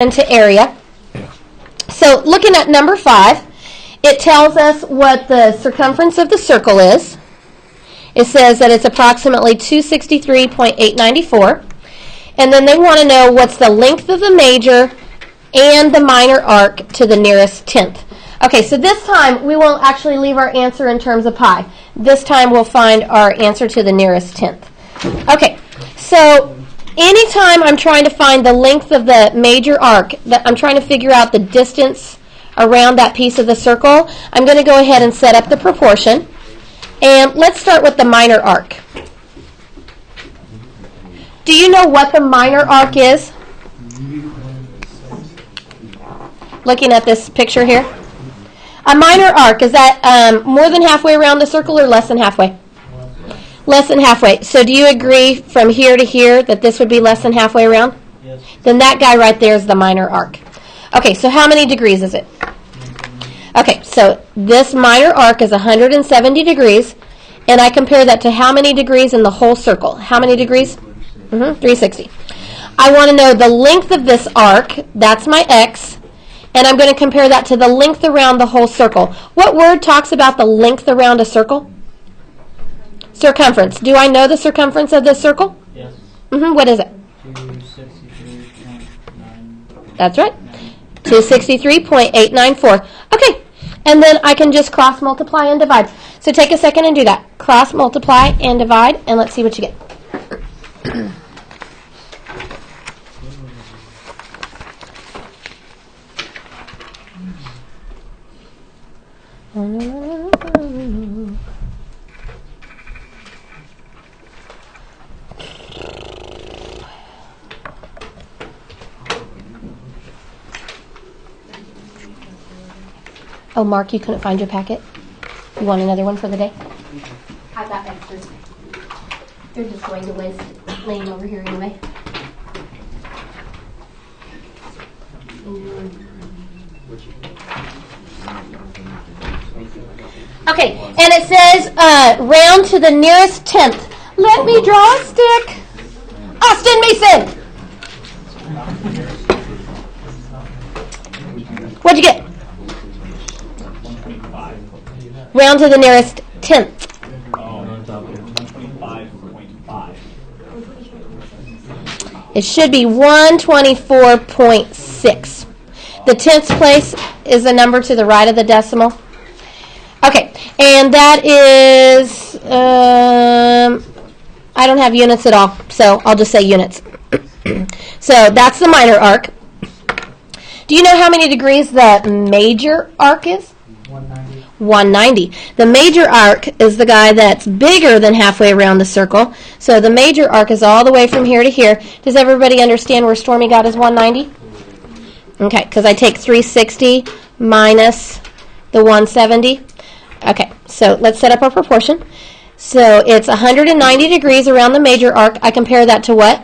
into area. So looking at number 5, it tells us what the circumference of the circle is. It says that it's approximately 263.894. And then they want to know what's the length of the major and the minor arc to the nearest tenth. Okay, so this time we won't actually leave our answer in terms of pi. This time we'll find our answer to the nearest tenth. Okay, so anytime I'm trying to find the length of the major arc, that I'm trying to figure out the distance around that piece of the circle, I'm going to go ahead and set up the proportion. And let's start with the minor arc. Do you know what the minor arc is? Looking at this picture here. A minor arc, is that more than halfway around the circle or less than halfway? Less than halfway. So do you agree from here to here that this would be less than halfway around? Yes. Then that guy right there is the minor arc. Okay, so how many degrees is it? Okay, so this minor arc is 170 degrees, and I compare that to how many degrees in the whole circle? How many degrees? 360. I want to know the length of this arc, that's my x, and I'm going to compare that to the length around the whole circle. What word talks about the length around a circle? Circumference. Do I know the circumference of this circle? Yes. What is it? 263.9. That's right. 263.894. Okay. And then I can just cross multiply and divide. So take a second and do that. Cross multiply and divide, and let's see what you get. Oh, Mark, you couldn't find your packet? You want another one for the day? I've got extras. They're just going to waste laying over here anyway. Okay, and it says round to the nearest tenth. Let me draw a stick. Austin Mason! What'd you get? Round to the nearest tenth. 125.5. It should be 124.6. The tenths place is the number to the right of the decimal. Okay, and that is, I don't have units at all, so I'll just say units. So that's the minor arc. Do you know how many degrees the major arc is? 190. 190. The major arc is the guy that's bigger than halfway around the circle. So the major arc is all the way from here to here. Does everybody understand where Stormy got his 190? Okay, because I take 360 minus the 170. Okay, so let's set up our proportion. So it's 190 degrees around the major arc. I compare that to what?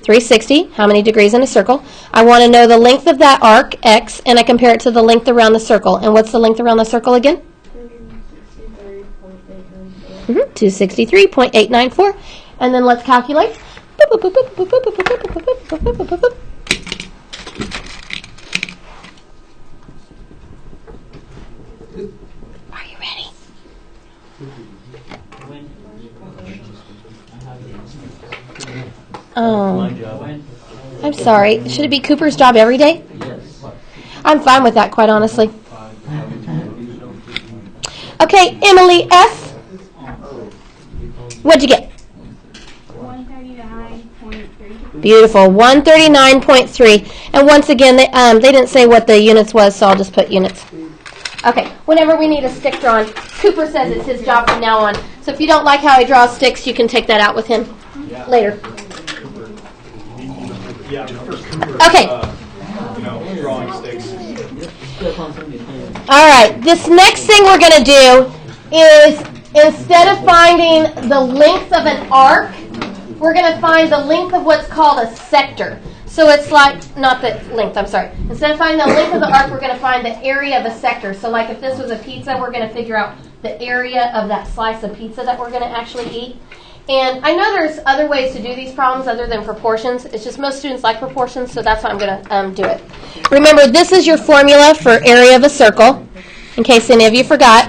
360. How many degrees in a circle? I want to know the length of that arc, x, and I compare it to the length around the circle. And what's the length around the circle again? 263.894. And then let's calculate. Are you ready? Oh, I'm sorry. Should it be Cooper's job every day? Yes. I'm fine with that, quite honestly. Okay, Emily S. What'd you get? 139.3. Beautiful, 139.3. And once again, they didn't say what the units was, so I'll just put units. Okay, whenever we need a stick drawn, Cooper says it's his job from now on. So if you don't like how he draws sticks, you can take that out with him later. Okay. Drawing sticks. All right, this next thing we're going to do is, instead of finding the length of an arc, we're going to find the length of what's called a sector. So it's like, not the length, I'm sorry. Instead of finding the length of the arc, we're going to find the area of a sector. So like if this was a pizza, we're going to figure out the area of that slice of pizza that we're going to actually eat. And I know there's other ways to do these problems other than proportions. It's just most students like proportions, so that's why I'm going to do it. Remember, this is your formula for area of a circle, in case any of you forgot.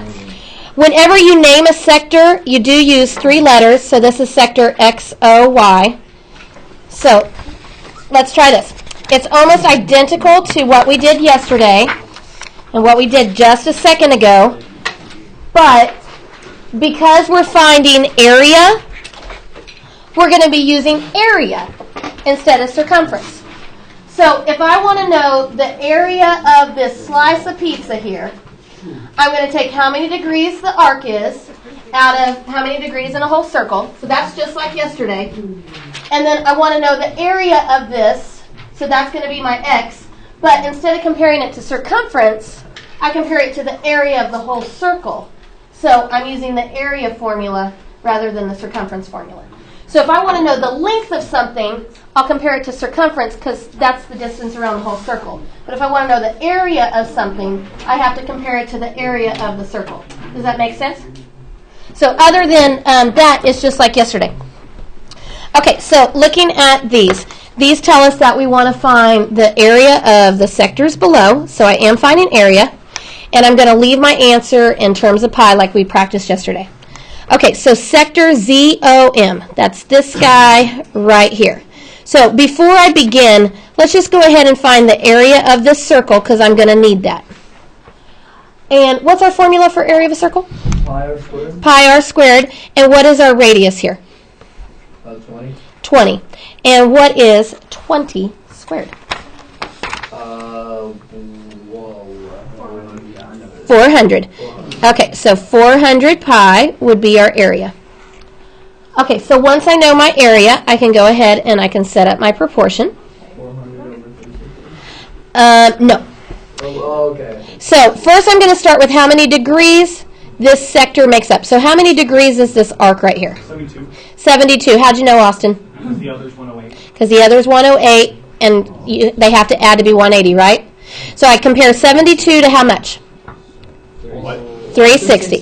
Whenever you name a sector, you do use 3 letters. So this is sector XOY. So let's try this. It's almost identical to what we did yesterday and what we did just a second ago. But because we're finding area, we're going to be using area instead of circumference. So if I want to know the area of this slice of pizza here, I'm going to take how many degrees the arc is out of how many degrees in a whole circle. So that's just like yesterday. And then I want to know the area of this. So that's going to be my x. But instead of comparing it to circumference, I compare it to the area of the whole circle. So I'm using the area formula rather than the circumference formula. So if I want to know the length of something, I'll compare it to circumference because that's the distance around the whole circle. But if I want to know the area of something, I have to compare it to the area of the circle. Does that make sense? So other than that, it's just like yesterday. Okay, so looking at these tell us that we want to find the area of the sectors below. So I am finding area. And I'm going to leave my answer in terms of pi like we practiced yesterday. Okay, so sector ZOM, that's this guy right here. So before I begin, let's just go ahead and find the area of this circle because I'm going to need that. And what's our formula for area of a circle? Pi r squared. Pi r squared. And what is our radius here? 20. 20. And what is 20 squared? 400. Okay, so 400 pi would be our area. Okay, so once I know my area, I can go ahead and I can set up my proportion. 400 over 360? No. Oh, okay. So first I'm going to start with how many degrees this sector makes up. So how many degrees is this arc right here? 72. 72. How'd you know, Austin? Because the other's 108. Because the other's 108, and they have to add to be 180, right? So I compare 72 to how much? What? 360.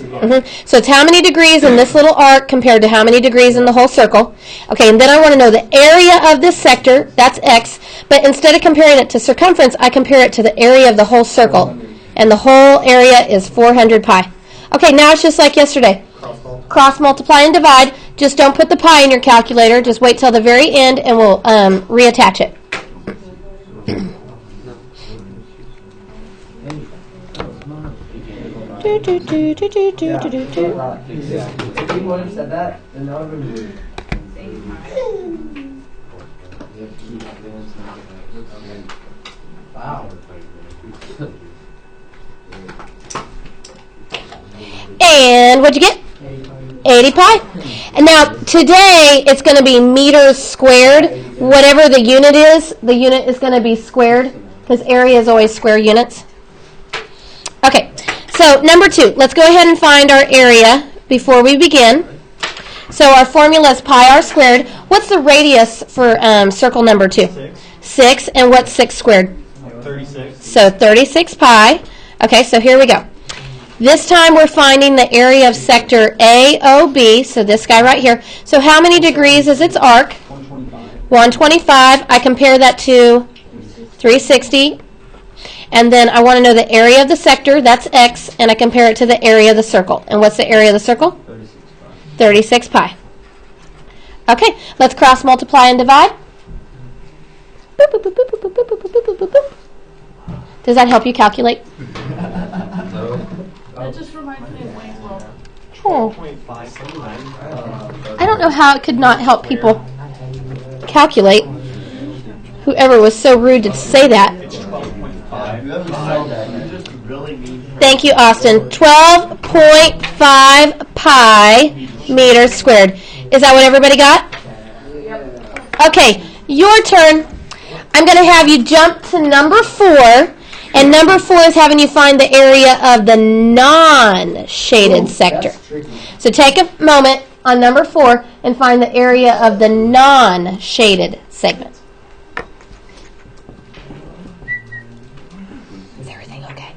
So it's how many degrees in this little arc compared to how many degrees in the whole circle. Okay, and then I want to know the area of this sector, that's x, but instead of comparing it to circumference, I compare it to the area of the whole circle. And the whole area is 400 pi. Okay, now it's just like yesterday. Cross multiply and divide. Just don't put the pi in your calculator. Just wait till the very end and we'll reattach it. If you would have said that, then that would have been wow. And what'd you get? 80 pi. And now today it's going to be meters squared. Whatever the unit is going to be squared because area is always square units. Okay. So number 2, let's go ahead and find our area before we begin. So our formula is pi r squared. What's the radius for circle number 2? 6. 6. And what's 6 squared? 36. So 36 pi. Okay, so here we go. This time we're finding the area of sector AOB, so this guy right here. So how many degrees is its arc? 125. 125. I compare that to 360. And then I want to know the area of the sector, that's x, and I compare it to the area of the circle. And what's the area of the circle? 36 pi. Okay, let's cross multiply and divide. Boop, boop, boop, boop, boop, boop, boop, boop, boop, boop. Does that help you calculate? That just reminds me of Wayne's World. Oh. 12.5. I don't know how it could not help people calculate. Whoever was so rude to say that. It's 12.5. You just really need. Thank you, Austin. 12.5 pi meters squared. Is that what everybody got? Okay, your turn. I'm going to have you jump to number 4. And number 4 is having you find the area of the non-shaded sector. So take a moment on number 4 and find the area of the non-shaded segment. Is everything okay?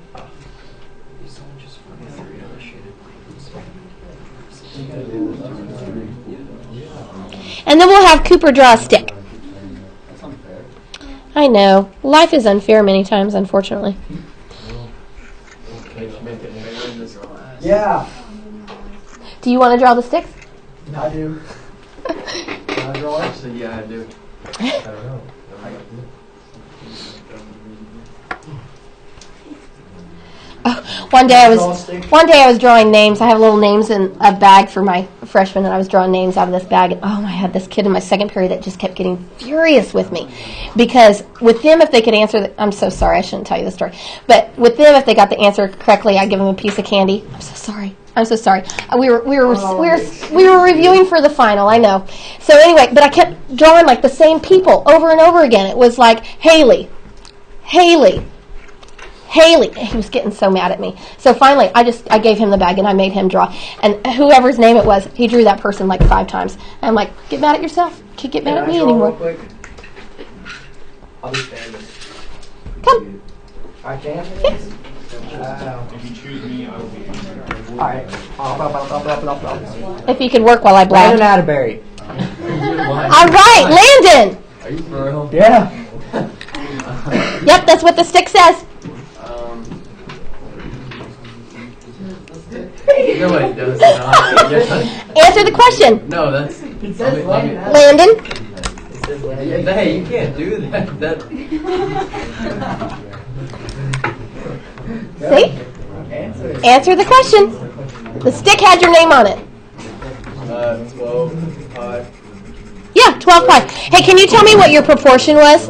And then we'll have Cooper draw a stick. That's unfair. I know. Life is unfair many times, unfortunately. Yeah. Do you want to draw the sticks? I do. Can I draw it? So yeah, I do. I don't know. One day I was drawing names. I have little names in a bag for my freshmen, and I was drawing names out of this bag. And I had this kid in my second period that just kept getting furious with me, because with them, if they could answer, I'm so sorry, I shouldn't tell you the story, but with them, if they got the answer correctly, I'd give them a piece of candy. I'm so sorry. We were reviewing for the final. I know. So anyway, but I kept drawing like the same people over and over again. It was like Haley. He was getting so mad at me. So finally, I gave him the bag and I made him draw. And whoever's name it was, he drew that person like 5 times. And I'm like, get mad at yourself. Can't get mad at me anymore. Real quick? I'll be standing. Come. I can? Yes. If you choose me, I will be. Alright. If you could work while I Landon blab. Atterbury. All right, Landon. Are you for real? Yeah. Yep, that's what the stick says. No, it does not. Answer the question. No, that's. It says Landon. Landon. It says Landon. Hey, you can't do that. See? Answer. Answer the question. The stick had your name on it. 12 pi. Yeah, 12 pi. Hey, can you tell me what your proportion was?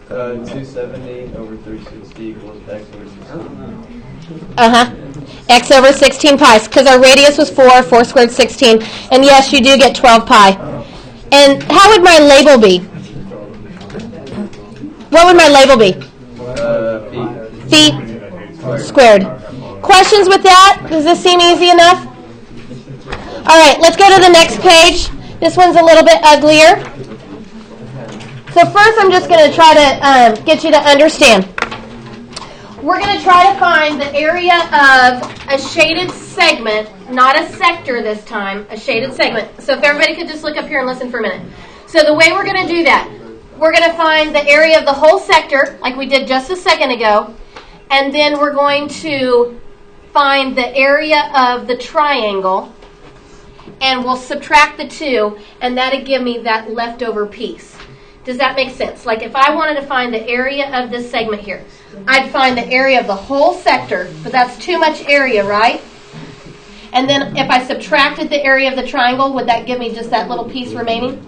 270 over 360 equals x over 16. X over 16 pi, because our radius was 4 squared 16, and yes, you do get 12 pi. And how would my label be? What would my label be? Feet. Feet squared. Questions with that? Does this seem easy enough? All right, let's go to the next page. This one's a little bit uglier. So first I'm just going to try to get you to understand. We're going to try to find the area of a shaded segment, not a sector this time, a shaded segment. So if everybody could just look up here and listen for a minute. So the way we're going to do that, we're going to find the area of the whole sector, like we did just a second ago, and then we're going to find the area of the triangle, and we'll subtract the 2, and that'll give me that leftover piece. Does that make sense? Like if I wanted to find the area of this segment here, I'd find the area of the whole sector, but that's too much area, right? And then if I subtracted the area of the triangle, would that give me just that little piece remaining?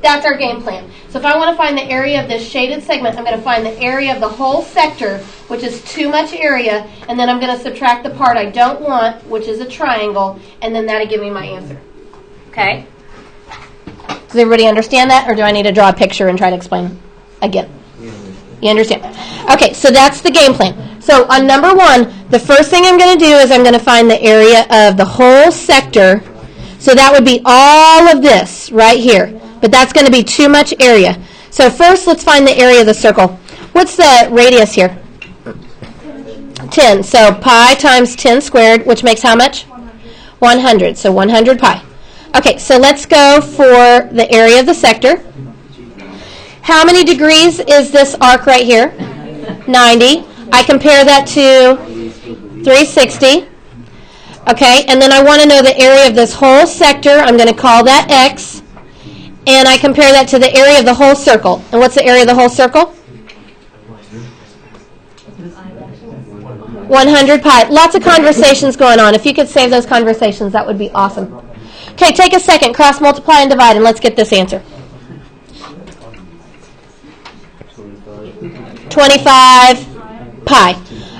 That's our game plan. So if I want to find the area of this shaded segment, I'm going to find the area of the whole sector, which is too much area, and then I'm going to subtract the part I don't want, which is a triangle, and then that'll give me my answer. Okay? Does everybody understand that, or do I need to draw a picture and try to explain again? You understand? Okay, so that's the game plan. So on number 1, the first thing I'm going to do is I'm going to find the area of the whole sector. So that would be all of this right here. But that's going to be too much area. So first, let's find the area of the circle. What's the radius here? 10. So pi times 10 squared, which makes how much? 100. So 100 pi. Okay, so let's go for the area of the sector. How many degrees is this arc right here? 90. I compare that to 360. Okay, and then I want to know the area of this whole sector. I'm going to call that x. And I compare that to the area of the whole circle. And what's the area of the whole circle? 100 pi. Lots of conversations going on. If you could save those conversations, that would be awesome. Okay, take a second. Cross, multiply, and divide, and let's get this answer. 25 pi.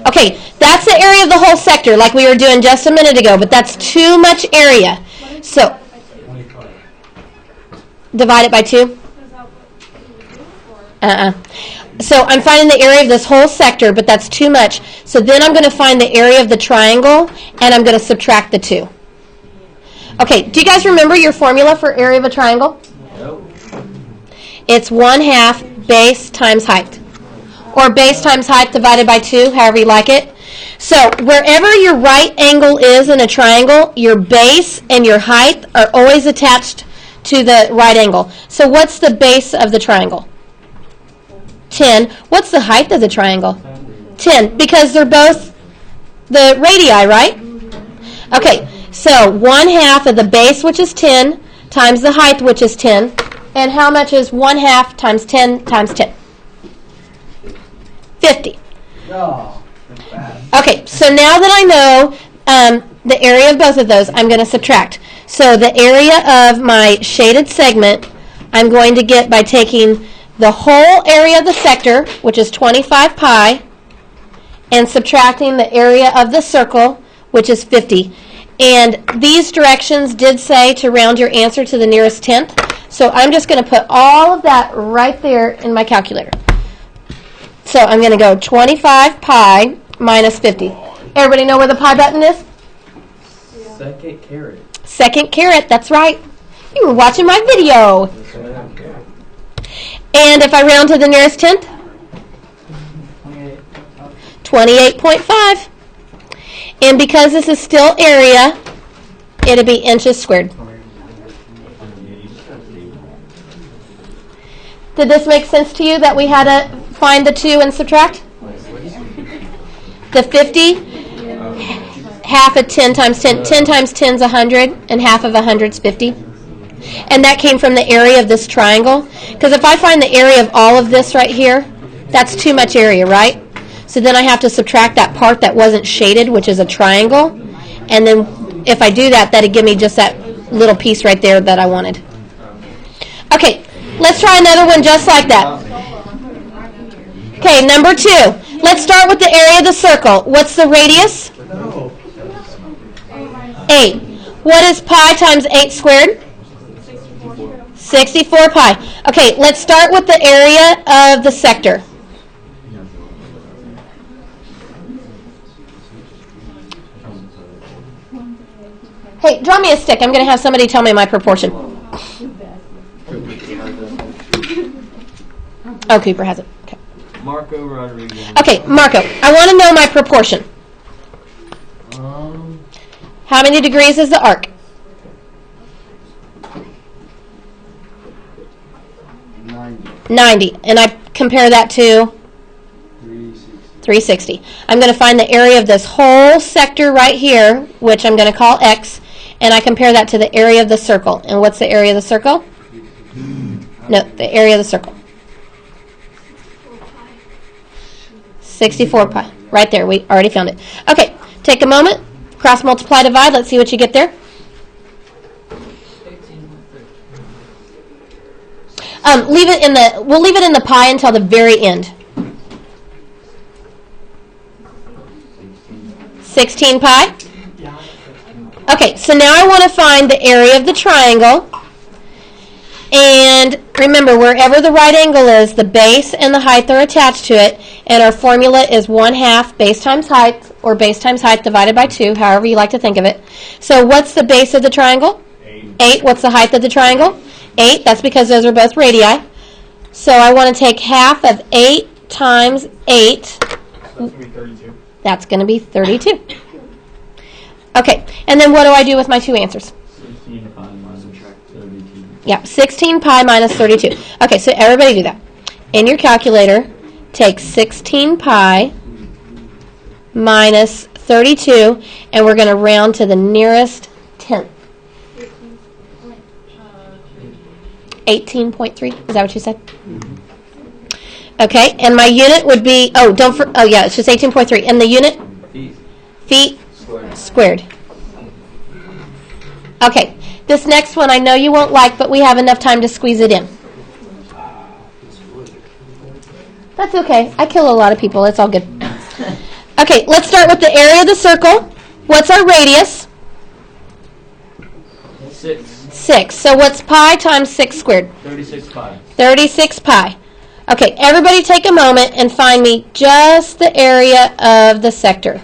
Okay, that's the area of the whole sector, like we were doing just a minute ago, but that's too much area. So divide it by 2? So I'm finding the area of this whole sector, but that's too much. So then I'm going to find the area of the triangle, and I'm going to subtract the 2. Okay, do you guys remember your formula for area of a triangle? Nope. It's 1/2 base times height. Or base times height divided by 2, however you like it. So wherever your right angle is in a triangle, your base and your height are always attached to the right angle. So what's the base of the triangle? 10. What's the height of the triangle? 10, because they're both the radii, right? Okay, so 1/2 of the base, which is 10, times the height, which is 10. And how much is 1/2 times 10 times 10? 50. Oh, that's bad. Okay, so now that I know the area of both of those, I'm going to subtract. So the area of my shaded segment, I'm going to get by taking the whole area of the sector, which is 25 pi, and subtracting the area of the circle, which is 50. And these directions did say to round your answer to the nearest tenth. So I'm just going to put all of that right there in my calculator. So I'm going to go 25 pi minus 50. Everybody know where the pi button is? Second caret. Second caret, that's right. You were watching my video. And if I round to the nearest tenth? 28.5. And because this is still area, it'll be inches squared. Did this make sense to you that we had to find the 2 and subtract? The 50, half of 10 times 10. 10 times 10 is 100, and half of 100 is 50. And that came from the area of this triangle. Because if I find the area of all of this right here, that's too much area, right? So then I have to subtract that part that wasn't shaded, which is a triangle. And then if I do that, that'd give me just that little piece right there that I wanted. Okay, let's try another one just like that. Okay, number 2. Let's start with the area of the circle. What's the radius? 8. What is pi times 8 squared? 64 pi. Okay, let's start with the area of the sector. Hey, draw me a stick. I'm going to have somebody tell me my proportion. Oh, Cooper has it. Okay. Marco Rodriguez. Okay, Marco, I want to know my proportion. How many degrees is the arc? 90. And I compare that to 360. I'm going to find the area of this whole sector right here, which I'm going to call X, and I compare that to the area of the circle. And what's the area of the circle? No, the area of the circle. 64 pi. Right there. We already found it. Okay, take a moment. Cross, multiply, divide. Let's see what you get there. We'll leave it in the pi until the very end. 16 pi. Okay, so now I want to find the area of the triangle. And remember, wherever the right angle is, the base and the height are attached to it. And our formula is 1/2 base times height, or base times height divided by 2, however you like to think of it. So what's the base of the triangle? 8. What's the height of the triangle? 8. That's because those are both radii. So I want to take half of 8 times 8. That's going to be 32. Okay, and then what do I do with my 2 answers? 16 pi minus 32. Yeah, 16 pi minus 32. Okay, so everybody do that. In your calculator, take 16 pi minus 32, and we're going to round to the nearest tenth. 18.3. Is that what you said? Okay, and my unit would be, yeah, it's just 18.3. And the unit? Feet squared. Okay, this next one I know you won't like, but we have enough time to squeeze it in. That's okay. I kill a lot of people. It's all good. Okay, let's start with the area of the circle. What's our radius? 6. So what's pi times 6 squared? 36 pi. 36 pi. Okay, everybody take a moment and find me just the area of the sector.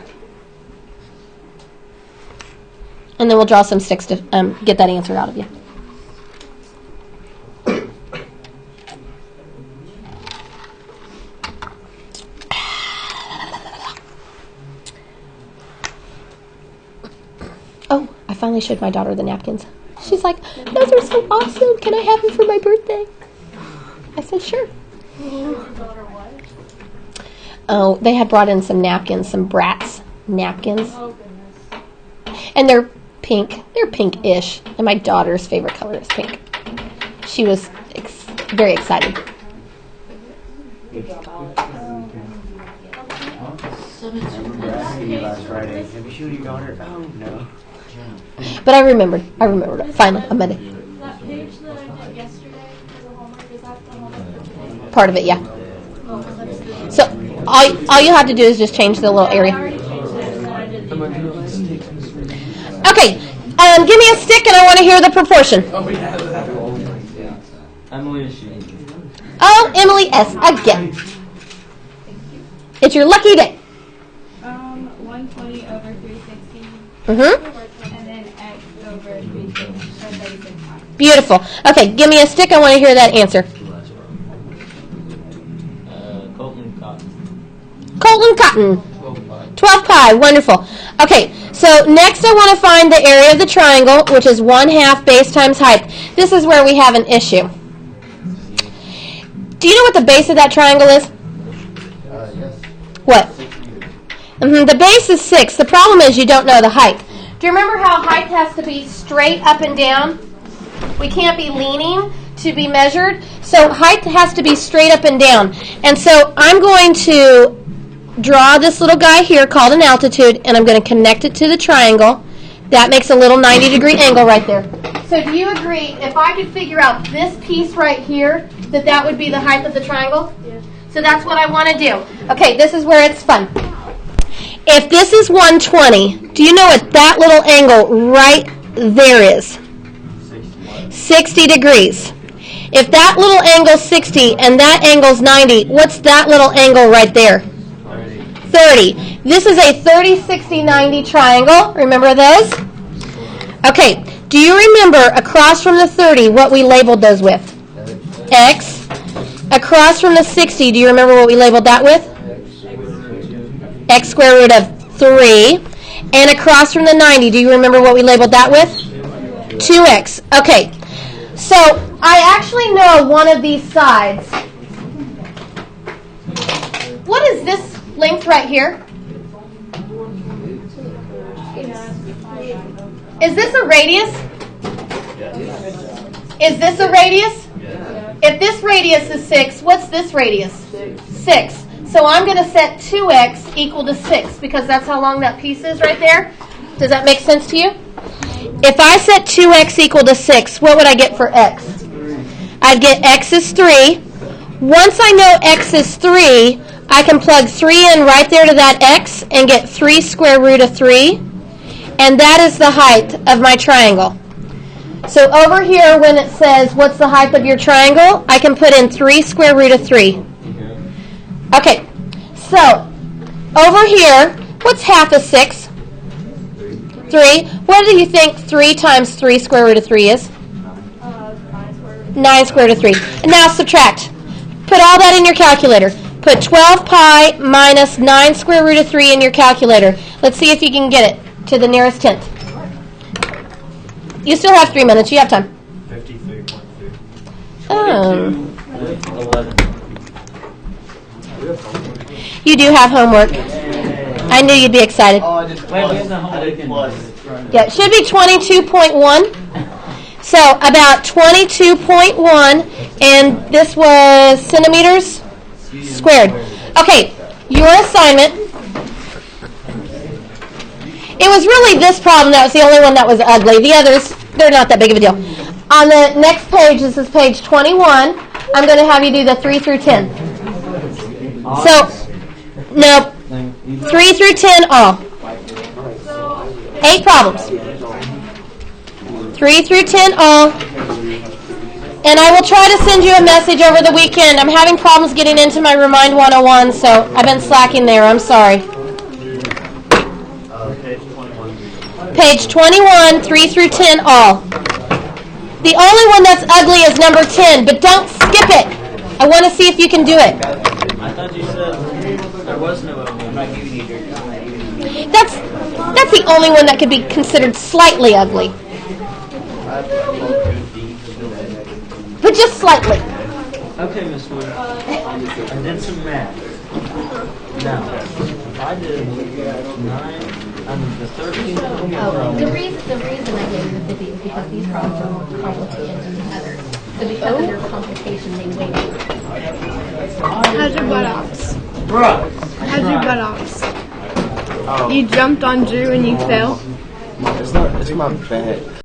And then we'll draw some sticks to get that answer out of you. Oh, I finally showed my daughter the napkins. She's like, those are so awesome. Can I have them for my birthday? I said, sure. Oh, they had brought in some napkins, some Bratz napkins. Oh, goodness. And they're pink. They're pinkish. And my daughter's favorite color is pink. She was very excited. Last Friday. Have you shown your daughter? Oh, no. But I remembered it. Finally, on Monday. That page that I did yesterday for the homework, is that the homework for today? Part of it, yeah. Oh, that's the... So all you have to do is just change the little I area. already changed it, and then I did the... Okay, give me a stick and I want to hear the proportion. Emily is she. Oh, Emily S. Again. It's your lucky day. 120 over 360, Mm-hmm. and then x over 36 pi. Beautiful. Okay, give me a stick. I want to hear that answer. Colton Cotton. Colton Cotton. 12 pi. 12 pi. Wonderful. Okay, so next I want to find the area of the triangle, which is 1/2 base times height. This is where we have an issue. Do you know what the base of that triangle is? Yes. What? The base is 6. The problem is you don't know the height. Do you remember how height has to be straight up and down? We can't be leaning to be measured. So height has to be straight up and down. And so I'm going to draw this little guy here called an altitude, and I'm going to connect it to the triangle. That makes a little 90-degree angle right there. So do you agree, if I could figure out this piece right here, that would be the height of the triangle? Yeah. So that's what I want to do. Okay, this is where it's fun. If this is 120, do you know what that little angle right there is? 60 degrees. If that little angle's 60 and that angle's 90, what's that little angle right there? 30. This is a 30, 60, 90 triangle. Remember those? Okay, do you remember across from the 30 what we labeled those with? X. Across from the 60, do you remember what we labeled that with? X square root of 3. And across from the 90, do you remember what we labeled that with? 2x. Okay, so I actually know one of these sides. What is this length right here? Is this a radius? Is this a radius? If this radius is 6, what's this radius? 6. So I'm going to set 2x equal to 6 because that's how long that piece is right there. Does that make sense to you? If I set 2x equal to 6, what would I get for x? I'd get x is 3. Once I know x is 3, I can plug 3 in right there to that x and get 3 square root of 3. And that is the height of my triangle. So over here when it says, what's the height of your triangle? I can put in 3 square root of 3. Okay, so over here, what's half of 6? 3. What do you think 3 times 3 square root of 3 is? 9 square root of 3. And now subtract. Put all that in your calculator. Put 12 pi minus 9 square root of 3 in your calculator. Let's see if you can get it to the nearest tenth. You still have 3 minutes. You have time. 53.2. Oh. 11. You do have homework. I knew you'd be excited. Oh, I did plus. Wait, we have the homework I did in- plus. Yeah, it should be 22.1. So about 22.1, and this was centimeters squared. Okay, your assignment. It was really this problem that was the only one that was ugly. The others, they're not that big of a deal. On the next page, this is page 21, I'm going to have you do the 3 through 10. So, no, 3 through 10 all. 8 problems. 3 through 10 all. And I will try to send you a message over the weekend. I'm having problems getting into my Remind 101, so I've been slacking there. I'm sorry. Page 21. Page 21, 3 through 10 all. The only one that's ugly is number 10, but don't skip it. I want to see if you can do it. I thought you said there was no opening. That's the only one that could be considered slightly ugly. But just slightly. Okay, Miss Wood. I did some math. Now, if I did 9, the 13 Oh, the reason I gave you the 50 is because these problems are more complicated than the others. So because of their complication, they weigh more. How's your buttocks? Bruh. How's your buttocks? Oh, You jumped on Drew and you fell? it's my back.